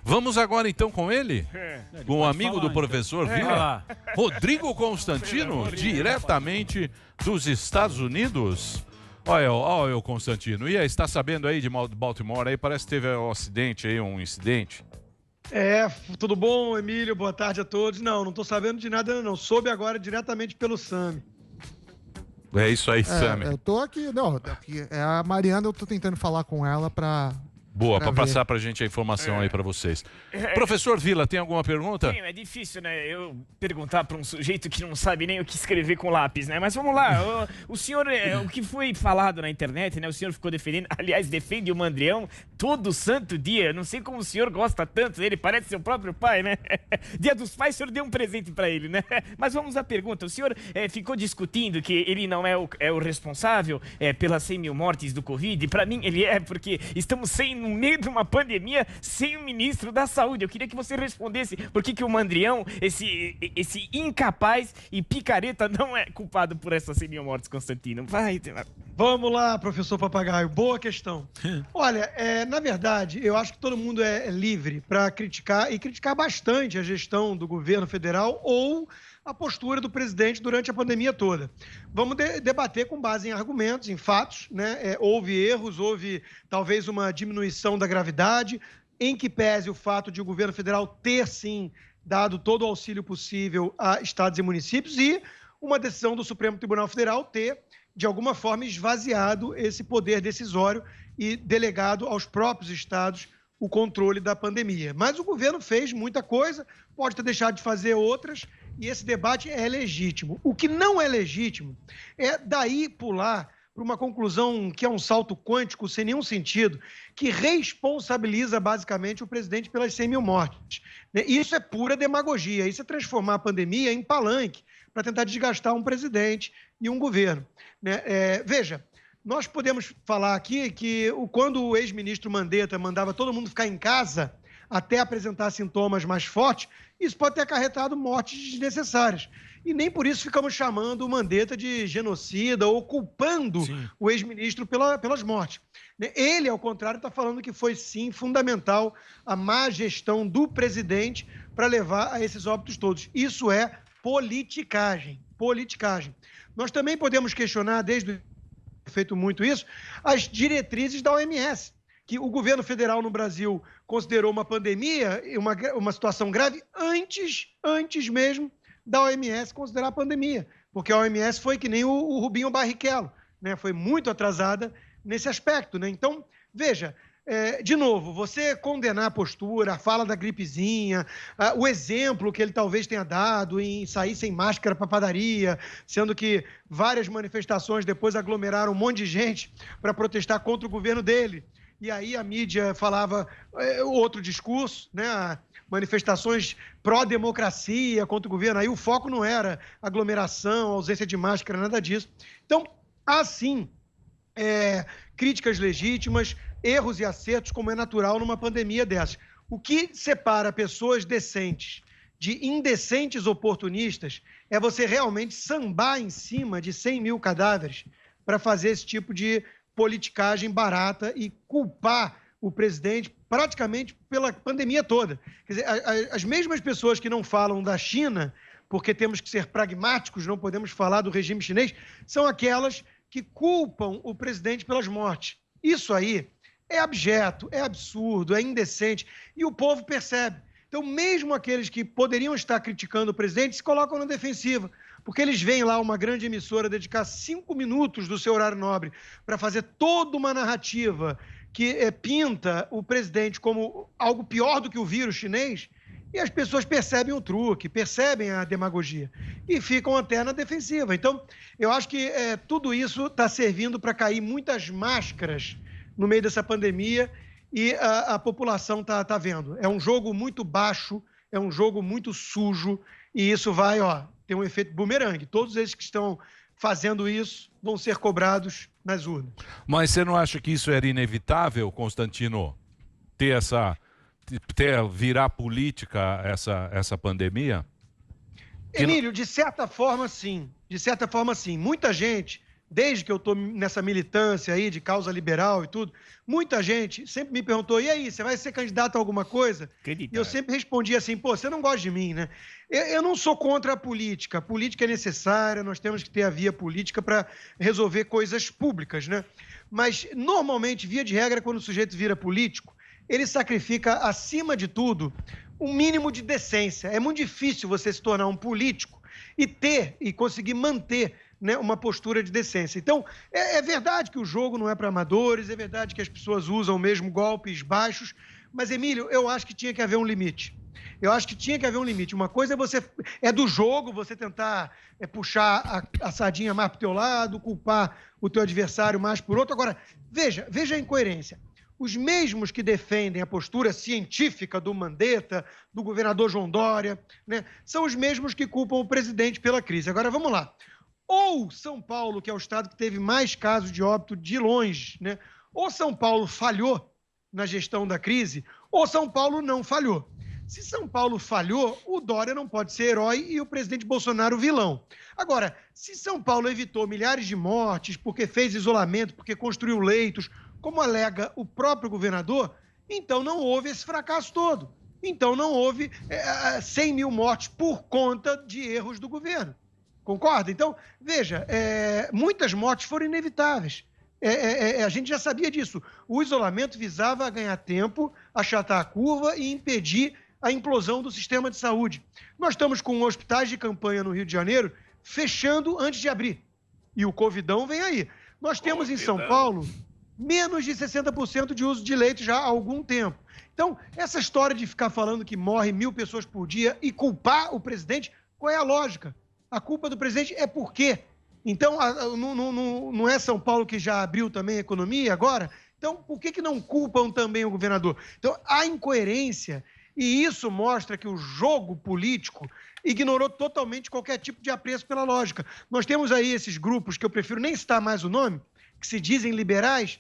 Vamos agora então com ele? Com o amigo do professor Vila? Rodrigo Constantino, diretamente dos Estados Unidos. Olha o Constantino. E aí, está sabendo aí de Baltimore? Aí parece que teve um acidente aí, um incidente. Tudo bom, Emílio? Boa tarde a todos. Não tô sabendo de nada, não. Soube agora diretamente pelo Sami. É isso aí, Sami. Eu tô aqui, é a Mariana, eu tô tentando falar com ela pra... Boa, para passar pra gente a informação aí pra vocês. Professor Vila, tem alguma pergunta? Sim, é difícil, né? Eu perguntar para um sujeito que não sabe nem o que escrever com lápis, né? Mas vamos lá, o senhor, o que foi falado na internet, né? O senhor ficou defendendo, aliás, defende o Mandrião todo santo dia. Não sei como o senhor gosta tanto dele, parece seu próprio pai, né? Dia dos Pais, o senhor deu um presente para ele, né? Mas vamos à pergunta. O senhor ficou discutindo que ele não é o responsável pelas 100 mil mortes do Covid. Para mim, ele porque estamos no meio de uma pandemia sem o ministro da Saúde. Eu queria que você respondesse por que o Mandrião, esse incapaz e picareta, não é culpado por essas 100 mil mortes, Constantino. Vamos lá, professor Papagaio. Boa questão. Olha, na verdade, eu acho que todo mundo é livre para criticar, e criticar bastante a gestão do governo federal ou a postura do presidente durante a pandemia toda. Vamos debater com base em argumentos, em fatos, né? Houve erros, houve talvez uma diminuição da gravidade, em que pese o fato de o governo federal ter, sim, dado todo o auxílio possível a estados e municípios e uma decisão do Supremo Tribunal Federal ter, de alguma forma, esvaziado esse poder decisório e delegado aos próprios estados o controle da pandemia. Mas o governo fez muita coisa, pode ter deixado de fazer outras, e esse debate é legítimo. O que não é legítimo é daí pular para uma conclusão que é um salto quântico sem nenhum sentido, que responsabiliza basicamente o presidente pelas 100 mil mortes. Isso é pura demagogia, isso é transformar a pandemia em palanque para tentar desgastar um presidente e um governo. Veja, nós podemos falar aqui que quando o ex-ministro Mandetta mandava todo mundo ficar em casa até apresentar sintomas mais fortes, isso pode ter acarretado mortes desnecessárias. E nem por isso ficamos chamando o Mandetta de genocida ou culpando o ex-ministro pelas mortes. Ele, ao contrário, está falando que foi, sim, fundamental a má gestão do presidente para levar a esses óbitos todos. Isso é politicagem. Politicagem. Nós também podemos questionar, desde feito muito isso, as diretrizes da OMS, que o governo federal no Brasil considerou uma pandemia, uma situação grave, antes mesmo da OMS considerar a pandemia, porque a OMS foi que nem o Rubinho Barrichello, né? Foi muito atrasada nesse aspecto, né? Então, veja, de novo, você condenar a postura, a fala da gripezinha, o exemplo que ele talvez tenha dado em sair sem máscara para a padaria, sendo que várias manifestações depois aglomeraram um monte de gente para protestar contra o governo dele. E aí a mídia falava outro discurso, né? Manifestações pró-democracia contra o governo. Aí o foco não era aglomeração, ausência de máscara, nada disso. Então, há sim críticas legítimas, erros e acertos, como é natural numa pandemia dessas. O que separa pessoas decentes de indecentes oportunistas é você realmente sambar em cima de 100 mil cadáveres para fazer esse tipo de politicagem barata e culpar o presidente praticamente pela pandemia toda. Quer dizer, as mesmas pessoas que não falam da China, porque temos que ser pragmáticos, não podemos falar do regime chinês, são aquelas que culpam o presidente pelas mortes. Isso aí é abjeto, é absurdo, é indecente, e o povo percebe. Então, mesmo aqueles que poderiam estar criticando o presidente se colocam na defensiva, porque eles veem lá uma grande emissora dedicar 5 minutos do seu horário nobre para fazer toda uma narrativa que pinta o presidente como algo pior do que o vírus chinês, e as pessoas percebem o truque, percebem a demagogia e ficam até na defensiva. Então, eu acho que tudo isso está servindo para cair muitas máscaras no meio dessa pandemia e a população está vendo. É um jogo muito baixo, é um jogo muito sujo e isso vai ter um efeito bumerangue. Todos esses que estão fazendo isso vão ser cobrados nas urnas. Mas você não acha que isso era inevitável, Constantino, virar política essa pandemia? Emílio, de certa forma, sim. De certa forma, sim. Muita gente desde que eu estou nessa militância aí de causa liberal e tudo, muita gente sempre me perguntou, e aí, você vai ser candidato a alguma coisa? E eu sempre respondi assim, pô, você não gosta de mim, né? Eu não sou contra a política é necessária, nós temos que ter a via política para resolver coisas públicas, né? Mas, normalmente, via de regra, quando o sujeito vira político, ele sacrifica, acima de tudo, um mínimo de decência. É muito difícil você se tornar um político e conseguir manter, né, uma postura de decência. Então, é verdade que o jogo não é para amadores, é verdade que as pessoas usam mesmo golpes baixos, mas, Emílio, eu acho que tinha que haver um limite. Eu acho que tinha que haver um limite. Uma coisa é do jogo, você tentar puxar a sardinha mais para o teu lado, culpar o teu adversário mais por outro. Agora, veja a incoerência. Os mesmos que defendem a postura científica do Mandetta, do governador João Dória, né, são os mesmos que culpam o presidente pela crise. Agora, vamos lá. Ou São Paulo, que é o estado que teve mais casos de óbito de longe, né? Ou São Paulo falhou na gestão da crise, ou São Paulo não falhou. Se São Paulo falhou, o Dória não pode ser herói e o presidente Bolsonaro vilão. Agora, se São Paulo evitou milhares de mortes porque fez isolamento, porque construiu leitos, como alega o próprio governador, então não houve esse fracasso todo. Então não houve 100 mil mortes por conta de erros do governo. Concorda? Então, veja, muitas mortes foram inevitáveis. A gente já sabia disso. O isolamento visava ganhar tempo, achatar a curva e impedir a implosão do sistema de saúde. Nós estamos com hospitais de campanha no Rio de Janeiro fechando antes de abrir. E o Covidão vem aí. Nós temos em São Paulo menos de 60% de uso de leite já há algum tempo. Então, essa história de ficar falando que morre 1.000 pessoas por dia e culpar o presidente, qual é a lógica? A culpa do presidente é por quê? Então, não é São Paulo que já abriu também a economia agora? Então, por que não culpam também o governador? Então, há incoerência e isso mostra que o jogo político ignorou totalmente qualquer tipo de apreço pela lógica. Nós temos aí esses grupos, que eu prefiro nem citar mais o nome, que se dizem liberais,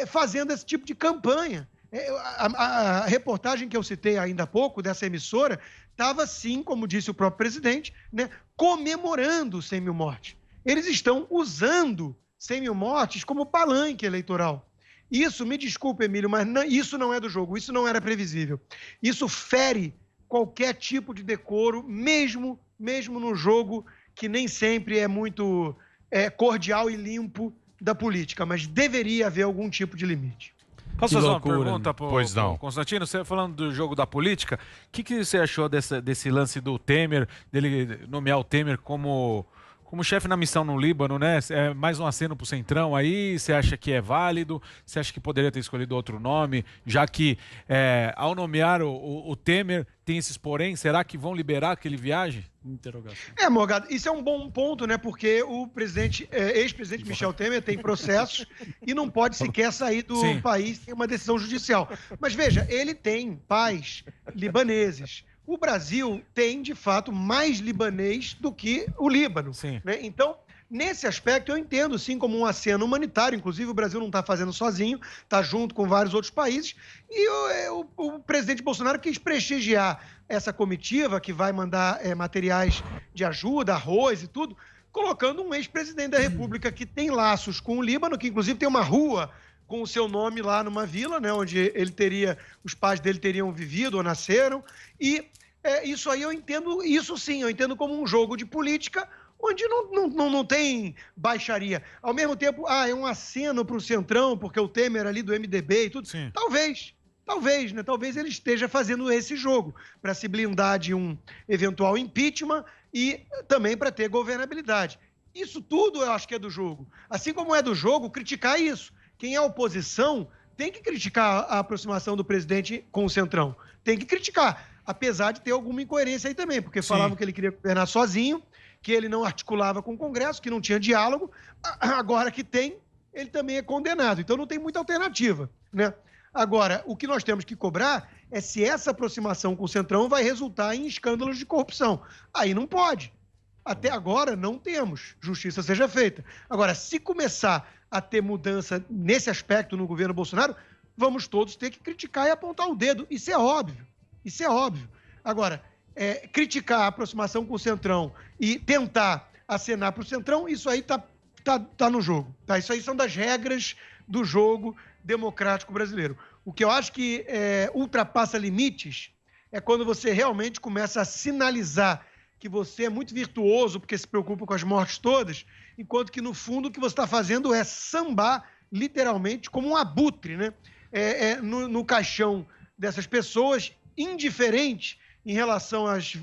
fazendo esse tipo de campanha. A reportagem que eu citei ainda há pouco, dessa emissora, estava sim, como disse o próprio presidente, né, comemorando 100 mil mortes. Eles estão usando 100 mil mortes como palanque eleitoral. Isso, me desculpe, Emílio, mas isso não é do jogo, isso não era previsível. Isso fere qualquer tipo de decoro, mesmo no jogo que nem sempre é muito cordial e limpo da política, mas deveria haver algum tipo de limite. Posso fazer uma pergunta para o Constantino? Você falando do jogo da política, o que você achou desse lance do Temer, dele nomear o Temer como chefe na missão no Líbano, né? É mais um aceno pro Centrão aí, você acha que é válido? Você acha que poderia ter escolhido outro nome? Já que ao nomear o Temer, tem esses porém, será que vão liberar aquele viagem? Interrogação. Morgado, isso é um bom ponto, né? Porque o ex-presidente Michel Temer tem processos e não pode sequer sair do país sem uma decisão judicial. Mas veja, ele tem pais libaneses. O Brasil tem, de fato, mais libanês do que o Líbano. Né? Então, nesse aspecto, eu entendo, sim, como um aceno humanitário. Inclusive, o Brasil não está fazendo sozinho, está junto com vários outros países. E o presidente Bolsonaro quis prestigiar essa comitiva, que vai mandar materiais de ajuda, arroz e tudo, colocando um ex-presidente da República que tem laços com o Líbano, que inclusive tem uma rua com o seu nome lá numa vila, né, onde os pais dele teriam vivido ou nasceram. E isso aí eu entendo, isso sim, eu entendo como um jogo de política onde não tem baixaria. Ao mesmo tempo, é um aceno para o Centrão, porque o Temer ali do MDB e tudo. Sim. Talvez, né? Talvez ele esteja fazendo esse jogo para se blindar de um eventual impeachment e também para ter governabilidade. Isso tudo eu acho que é do jogo. Assim como é do jogo criticar isso. Quem é oposição tem que criticar a aproximação do presidente com o Centrão. Tem que criticar, apesar de ter alguma incoerência aí também, porque falavam que ele queria governar sozinho, que ele não articulava com o Congresso, que não tinha diálogo. Agora que tem, ele também é condenado. Então não tem muita alternativa, né? Agora, o que nós temos que cobrar é se essa aproximação com o Centrão vai resultar em escândalos de corrupção. Aí não pode. Até agora não temos. Justiça seja feita. Agora, se começar a ter mudança nesse aspecto no governo Bolsonaro, vamos todos ter que criticar e apontar o dedo. Isso é óbvio. Isso é óbvio. Agora, criticar a aproximação com o Centrão e tentar acenar para o Centrão, isso aí está tá no jogo. Tá? Isso aí são das regras do jogo democrático brasileiro. O que eu acho que ultrapassa limites é quando você realmente começa a sinalizar que você é muito virtuoso porque se preocupa com as mortes todas, enquanto que, no fundo, o que você está fazendo é sambar, literalmente, como um abutre, né? No caixão dessas pessoas, indiferente em relação às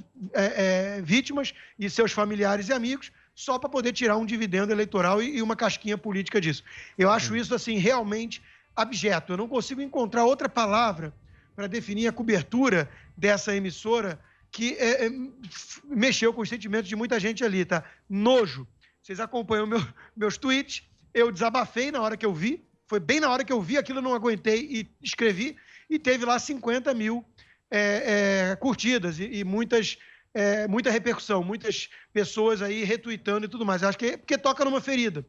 vítimas e seus familiares e amigos, só para poder tirar um dividendo eleitoral e uma casquinha política disso. Eu acho isso, assim, realmente abjeto. Eu não consigo encontrar outra palavra para definir a cobertura dessa emissora que mexeu com os sentimentos de muita gente ali, tá? Nojo. Vocês acompanham meus tweets. Eu desabafei na hora que eu vi. Foi bem na hora que eu vi, aquilo eu não aguentei e escrevi. E teve lá 50 mil curtidas e muita repercussão. Muitas pessoas aí retweetando e tudo mais. Acho que é porque toca numa ferida.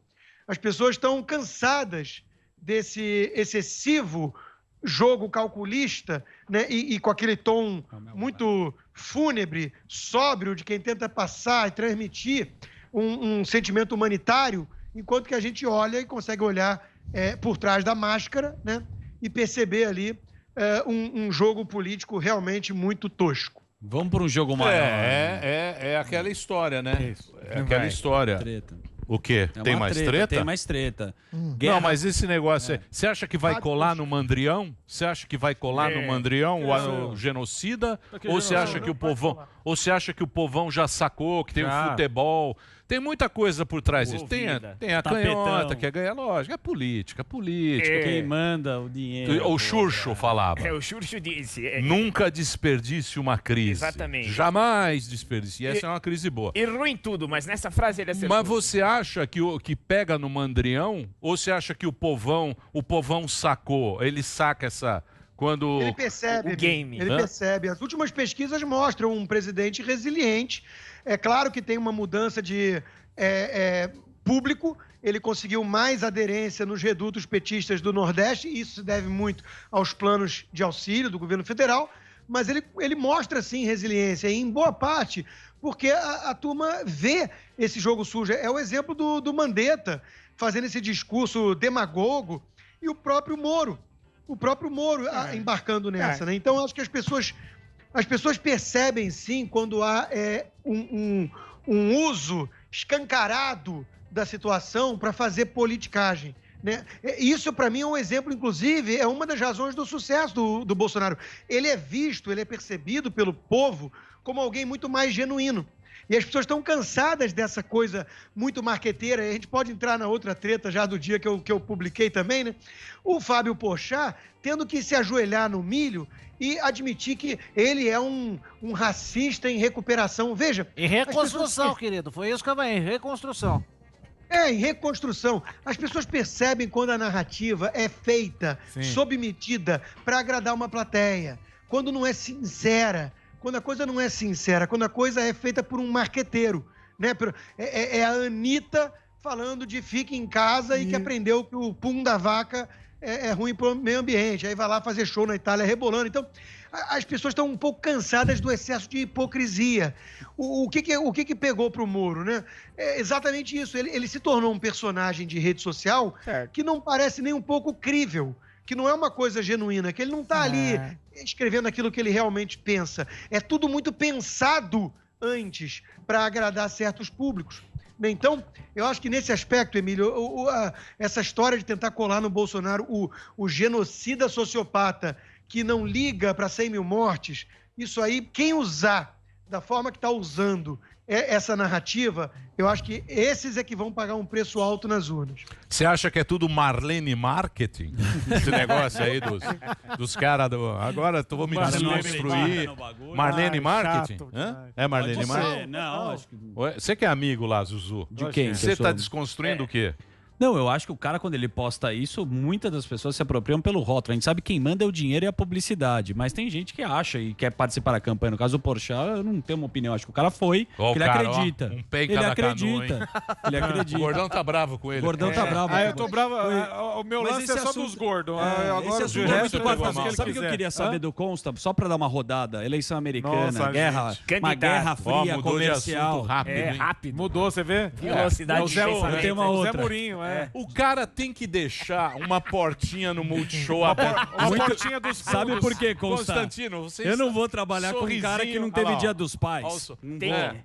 As pessoas estão cansadas desse excessivo jogo calculista, né? E com aquele tom muito fúnebre, sóbrio de quem tenta passar e transmitir um sentimento humanitário, enquanto que a gente olha e consegue olhar por trás da máscara, né? E perceber ali um jogo político realmente muito tosco. Vamos para um jogo maior. É aquela história, né? É aquela história. Treta. O quê? Tem mais treta? Tem mais treta. Não, mas esse negócio... Você acha que vai colar no Mandrião? Você acha que vai colar no Mandrião o genocida? Ou você acha que o povão... Ou você acha que o povão já sacou, que tem o futebol... Tem muita coisa por trás disso. Tem a canhota, que é ganhar, lógico. É política. Quem manda o dinheiro. O Xurxo falava. O Xurxo disse. Nunca desperdice uma crise. Exatamente. Jamais desperdice. Essa é uma crise boa. Errou em tudo, mas nessa frase ele acertou. Mas você acha que pega no Mandrião? Ou você acha que o povão sacou? Ele saca essa... Quando ele percebe o game. Ele percebe. As últimas pesquisas mostram um presidente resiliente. É claro que tem uma mudança de público. Ele conseguiu mais aderência nos redutos petistas do Nordeste. E isso se deve muito aos planos de auxílio do governo federal. Mas ele mostra, sim, resiliência. E, em boa parte, porque a turma vê esse jogo sujo. É o exemplo do Mandetta fazendo esse discurso demagogo. E o próprio Moro. Embarcando nessa, né? Então, acho que as pessoas percebem, sim, quando há um uso escancarado da situação para fazer politicagem, né? Isso, para mim, é um exemplo, inclusive, é uma das razões do sucesso do Bolsonaro. Ele é visto, ele é percebido pelo povo como alguém muito mais genuíno. E as pessoas estão cansadas dessa coisa muito marqueteira. E a gente pode entrar na outra treta já do dia que eu publiquei também, né? O Fábio Porchat tendo que se ajoelhar no milho e admitir que ele é um racista em recuperação. Veja... Em reconstrução, querido. Foi isso que eu falei, em reconstrução. Em reconstrução. As pessoas percebem quando a narrativa é feita, sob medida, para agradar uma plateia. Quando não é sincera. Quando a coisa não é sincera, quando a coisa é feita por um marqueteiro, né? É a Anitta falando de fique em casa e que aprendeu que o pum da vaca é ruim para o meio ambiente. Aí vai lá fazer show na Itália rebolando. Então, as pessoas estão um pouco cansadas do excesso de hipocrisia. O que pegou para o Moro, né? É exatamente isso. Ele se tornou um personagem de rede social que não parece nem um pouco crível. Que não é uma coisa genuína, que ele não está ali escrevendo aquilo que ele realmente pensa. É tudo muito pensado antes para agradar certos públicos. Então, eu acho que nesse aspecto, Emílio, essa história de tentar colar no Bolsonaro o genocida sociopata que não liga para 100 mil mortes, isso aí, quem usar da forma que está usando essa narrativa, eu acho que esses é que vão pagar um preço alto nas urnas. Você acha que é tudo Marlene Marketing? Esse negócio aí dos caras do... Agora vou me desconstruir. Marlene Marketing? É Marlene Marketing? Não, acho que... Você que é amigo lá, Zuzu. De quem? Você está desconstruindo o quê? Não, eu acho que o cara, quando ele posta isso, muitas das pessoas se apropriam pelo rótulo. A gente sabe que quem manda é o dinheiro e a publicidade. Mas tem gente que acha e quer participar da campanha. No caso do Porchat, eu não tenho uma opinião. Acho que o cara foi, porque ele acredita. Ó, um pé em ele cada acredita. canoa, hein? Ele acredita. O Gordão tá bravo com ele. O Gordão tá bravo. Eu tô bravo. O meu lance é só dos gordos. Agora esse assunto sabe o que eu queria saber do Consta? Só pra dar uma rodada. Eleição americana, Nossa, uma guerra fria, comercial. Rápido. Mudou, você vê? Velocidade de pensamento. Tem uma outra. Zé Mourinho, O cara tem que deixar uma portinha no Multishow aberta. Uma portinha dos fundos. Sabe por quê, Consta? Constantino, você Eu não vou trabalhar com um cara que não teve Dia dos Pais.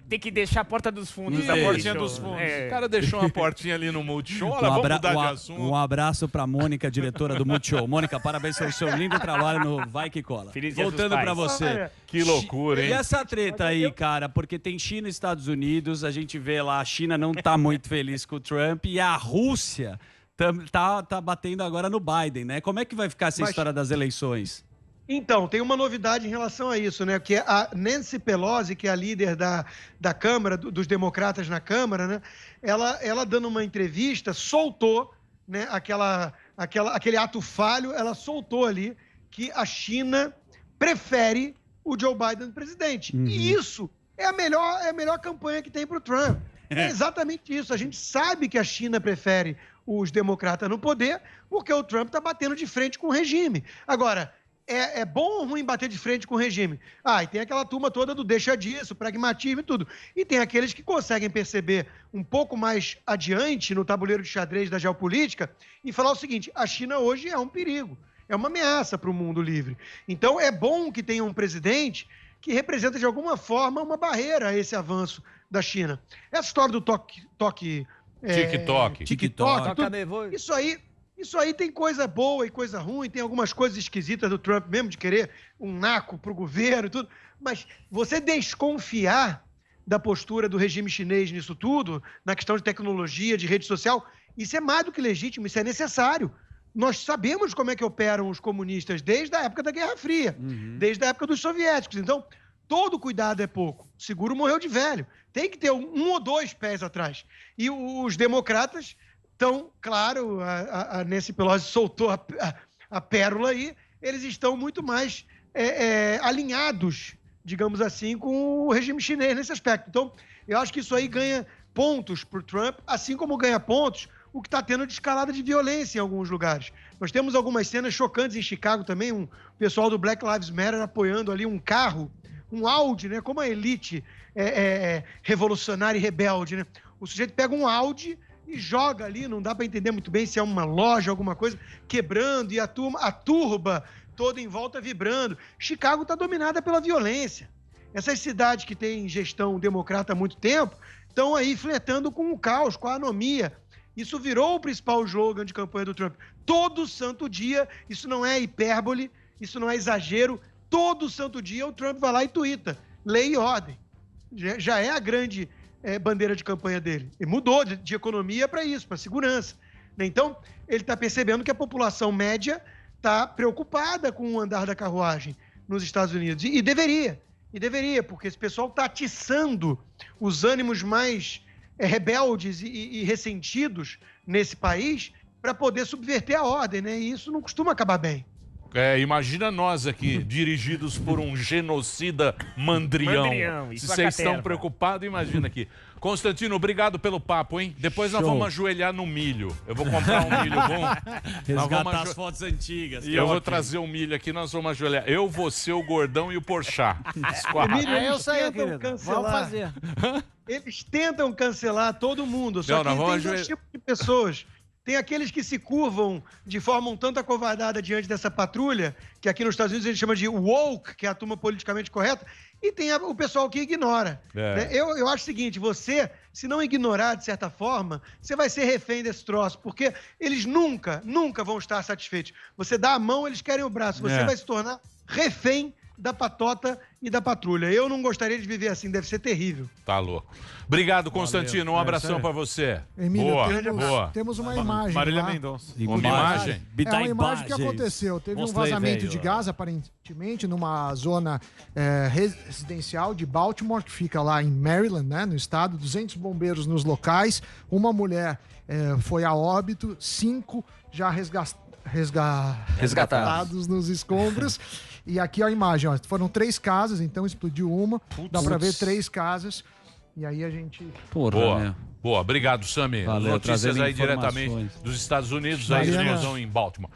Tem que deixar a porta dos fundos. A portinha dos fundos. O cara deixou uma portinha ali no Multishow. Olha, vamos mudar de assunto. Um abraço pra Mônica, diretora do Multishow. Mônica, parabéns pelo seu lindo trabalho no Vai Que Cola. Voltando pra você. Que loucura, hein? E essa treta aí, cara? Porque tem China e Estados Unidos, a gente vê lá, a China não tá muito feliz com o Trump e a Rússia tá batendo agora no Biden, né? Como é que vai ficar essa história das eleições? Então, tem uma novidade em relação a isso, né? Que a Nancy Pelosi, que é a líder da Câmara, dos democratas na Câmara, né? Ela dando uma entrevista, soltou, né? Aquele ato falho, ela soltou ali que a China prefere o Joe Biden presidente. E isso é a melhor campanha que tem para o Trump. É exatamente isso. A gente sabe que a China prefere os democratas no poder porque o Trump está batendo de frente com o regime. Agora, é bom ou ruim bater de frente com o regime? E tem aquela turma toda do deixa disso, pragmatismo e tudo. E tem aqueles que conseguem perceber um pouco mais adiante no tabuleiro de xadrez da geopolítica e falar o seguinte: a China hoje é um perigo, é uma ameaça para o mundo livre. Então é bom que tenha um presidente que representa de alguma forma uma barreira a esse avanço da China. Essa história do TikTok. Isso aí tem coisa boa e coisa ruim, tem algumas coisas esquisitas do Trump mesmo, de querer um naco pro governo e tudo, mas você desconfiar da postura do regime chinês nisso tudo, na questão de tecnologia, de rede social, isso é mais do que legítimo, isso é necessário. Nós sabemos como é que operam os comunistas desde a época da Guerra Fria, desde a época dos soviéticos. Então, todo cuidado é pouco. O seguro morreu de velho. Tem que ter um ou dois pés atrás. E os democratas estão, claro, a Nancy Pelosi soltou a pérola aí, eles estão muito mais alinhados, digamos assim, com o regime chinês nesse aspecto. Então, eu acho que isso aí ganha pontos para o Trump, assim como ganha pontos o que está tendo de escalada de violência em alguns lugares. Nós temos algumas cenas chocantes em Chicago também, um pessoal do Black Lives Matter apoiando ali um carro, um Audi, né? Como a elite revolucionária e rebelde, né? O sujeito pega um Audi e joga ali, não dá para entender muito bem se é uma loja, alguma coisa, quebrando e a turba toda em volta vibrando. Chicago está dominada pela violência. Essas cidades que têm gestão democrata há muito tempo estão aí flertando com o caos, com a anomia. Isso virou o principal slogan de campanha do Trump. Todo santo dia, isso não é hipérbole, isso não é exagero, todo santo dia o Trump vai lá e tuita. Lei e ordem. Já é a grande bandeira de campanha dele. Ele mudou de economia para isso, para segurança. Então, ele está percebendo que a população média está preocupada com o andar da carruagem nos Estados Unidos. E deveria, porque esse pessoal está atiçando os ânimos mais rebeldes e ressentidos nesse país para poder subverter a ordem, né? E isso não costuma acabar bem. Imagina nós aqui, dirigidos por um genocida mandrião. Se vocês estão preocupados, imagina aqui. Constantino, obrigado pelo papo, hein? Depois nós vamos ajoelhar no milho. Eu vou comprar um milho bom. Resgatar as fotos antigas. E eu vou trazer um milho aqui, nós vamos ajoelhar. Eu vou ser o Gordão e o Porchat. Eu sei, querido. Vamos fazer. Eles tentam cancelar todo mundo, só que tem dois tipos de pessoas. Tem aqueles que se curvam de forma um tanto acovardada diante dessa patrulha, que aqui nos Estados Unidos a gente chama de woke, que é a turma politicamente correta, e tem o pessoal que ignora. Né? Eu acho o seguinte, você, se não ignorar de certa forma, você vai ser refém desse troço, porque eles nunca vão estar satisfeitos. Você dá a mão, eles querem o braço. Você vai se tornar refém da patota e da patrulha. Eu não gostaria de viver assim, deve ser terrível. Tá louco. Obrigado, Constantino. Um abração pra você. Emílio, Boa. temos uma imagem. Marília lá. Mendonça. Uma imagem? É uma imagem que aconteceu. Teve um vazamento de gás, aparentemente, numa zona residencial de Baltimore, que fica lá em Maryland, né, no estado. 200 bombeiros nos locais. Uma mulher foi a óbito, 5 já resgatados nos escombros. E aqui a imagem, ó, foram 3 casas, então explodiu uma. Dá pra ver 3 casas. E aí a gente... Boa. Boa, obrigado, Sami. Valeu, Notícias trazendo aí diretamente informações. dos Estados Unidos, aí explosão em Baltimore.